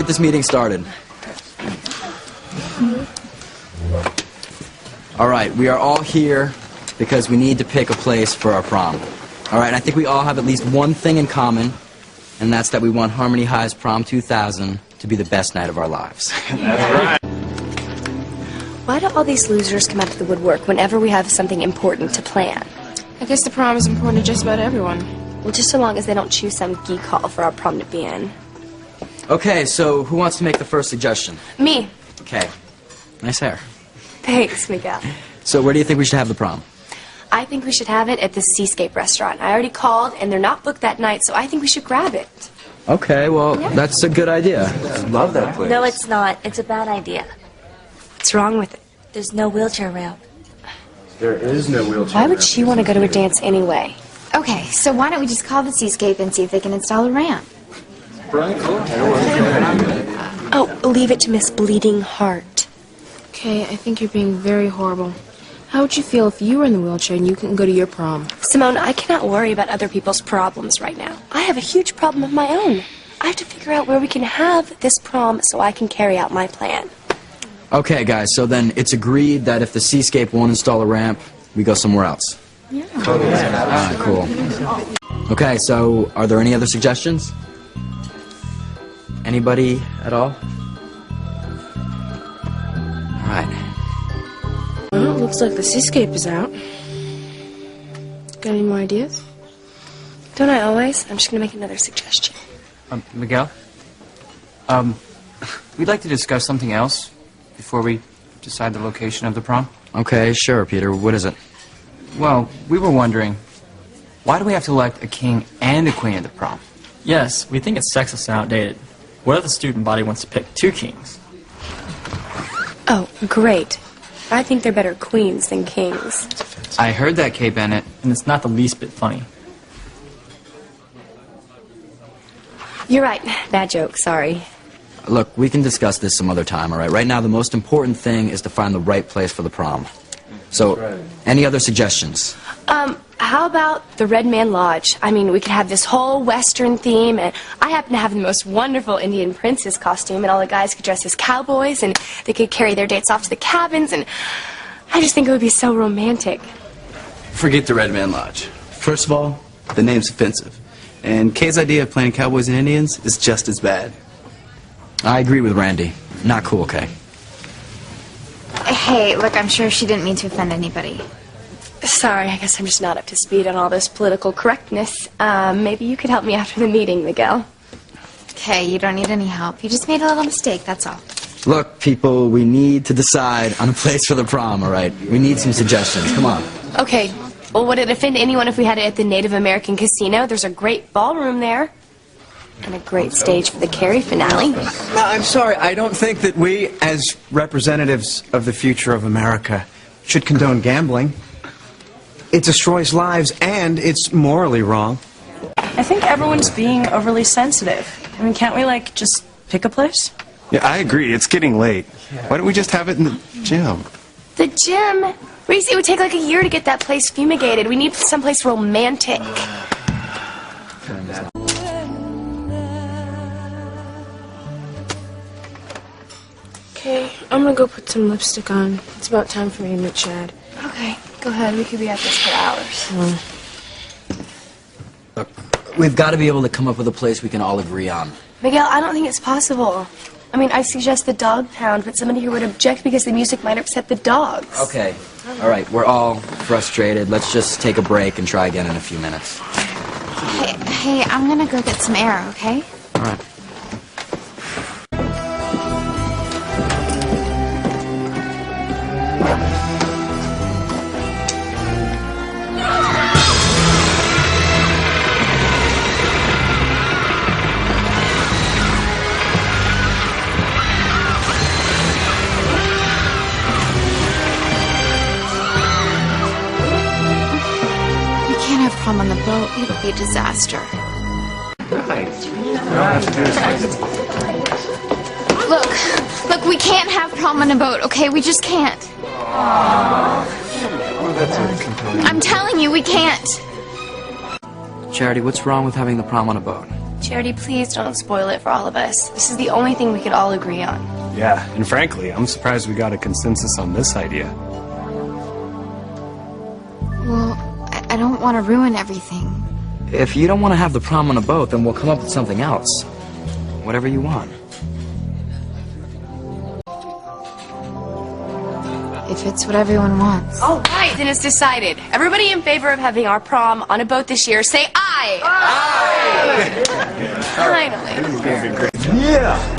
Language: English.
this meeting started. All right, we are all here because we need to pick a place for our prom. All right, and I think we all have at least one thing in common, and that's that we want Harmony High's Prom 2000 to be the best night of our lives. That's right. Why do all these losers come out of the woodwork whenever we have something important to plan? I guess the prom is important to just about everyone. Well, just so long as they don't choose some geek hall for our prom to be in. Okay, so who wants to make the first suggestion? Me. Okay. Nice hair. Thanks, Miguel. So where do you think we should have the prom? I think we should have it at the Seascape restaurant. I already called, and they're not booked that night, so I think we should grab it. Okay, well, that's a good idea. I love that place. No, it's not. It's a bad idea. What's wrong with it? There's no wheelchair ramp. There is no wheelchair. Why would she want to go to a dance anyway? Okay, so why don't we just call the Seascape and see if they can install a ramp? Oh, leave it to Miss Bleeding Heart. Okay, I think you're being very horrible. How would you feel if you were in the wheelchair and you couldn't go to your prom? Simone, I cannot worry about other people's problems right now. I have a huge problem of my own. I have to figure out where we can have this prom so I can carry out my plan. Okay, guys, so then it's agreed that if the Seascape won't install a ramp, we go somewhere else. Yeah. Alright, cool. Okay, so are there any other suggestions? Anybody at all? Alright. Well, it looks like the Seascape is out. Got any more ideas? Don't I always? I'm just going to make another suggestion. Miguel? We'd like to discuss something else before we decide the location of the prom. Okay, sure, Peter. What is it? Well, we were wondering, why do we have to elect a king and a queen at the prom? Yes, we think it's sexist and outdated. What if the student body wants to pick two kings? Oh, great. I think they're better queens than kings. I heard that, Kay Bennett. And it's not the least bit funny. You're right. Bad joke. Sorry. Look, we can discuss this some other time, all right? Right now, the most important thing is to find the right place for the prom. So, any other suggestions? How about the Red Man Lodge? I mean, we could have this whole Western theme, and I happen to have the most wonderful Indian princess costume, and all the guys could dress as cowboys, and they could carry their dates off to the cabins, and I just think it would be so romantic. Forget the Red Man Lodge. First of all, the name's offensive. And Kay's idea of playing cowboys and Indians is just as bad. I agree with Randy. Not cool, Kay. Hey, look, I'm sure she didn't mean to offend anybody. Sorry, I guess I'm just not up to speed on all this political correctness. Maybe you could help me after the meeting, Miguel. Okay, you don't need any help. You just made a little mistake, that's all. Look, people, we need to decide on a place for the prom, all right? We need some suggestions. Come on. Okay. Well, would it offend anyone if we had it at the Native American Casino? There's a great ballroom there. And a great stage for the Carrie finale. No, I'm sorry. I don't think that we, as representatives of the future of America, should condone gambling. It destroys lives, and it's morally wrong. I think everyone's being overly sensitive. I mean, can't we, like, just pick a place? Yeah, I agree. It's getting late. Why don't we just have it in the gym? The gym? Reese, it would take like a year to get that place fumigated. We need someplace romantic. Okay, I'm gonna go put some lipstick on. It's about time for me to meet Chad. Okay, go ahead. We could be at this for hours. Look, we've got to be able to come up with a place we can all agree on. Miguel, I don't think it's possible. I mean, I suggest the dog pound, but somebody here would object because the music might upset the dogs. Okay. All right, we're all frustrated. Let's just take a break and try again in a few minutes. Hey, I'm gonna go get some air, okay? All right. Prom on the boat, it'll be a disaster. Look, we can't have prom on a boat, okay? We just can't. I'm telling you, we can't. Charity, what's wrong with having the prom on a boat? Charity, please don't spoil it for all of us. This is the only thing we could all agree on. Yeah, and frankly, I'm surprised we got a consensus on this idea. Well, I don't want to ruin everything. If you don't want to have the prom on a boat, then we'll come up with something else. Whatever you want. If it's what everyone wants. All right, then it's decided. Everybody in favor of having our prom on a boat this year, say aye. Aye. Finally. This is gonna be great. Yeah!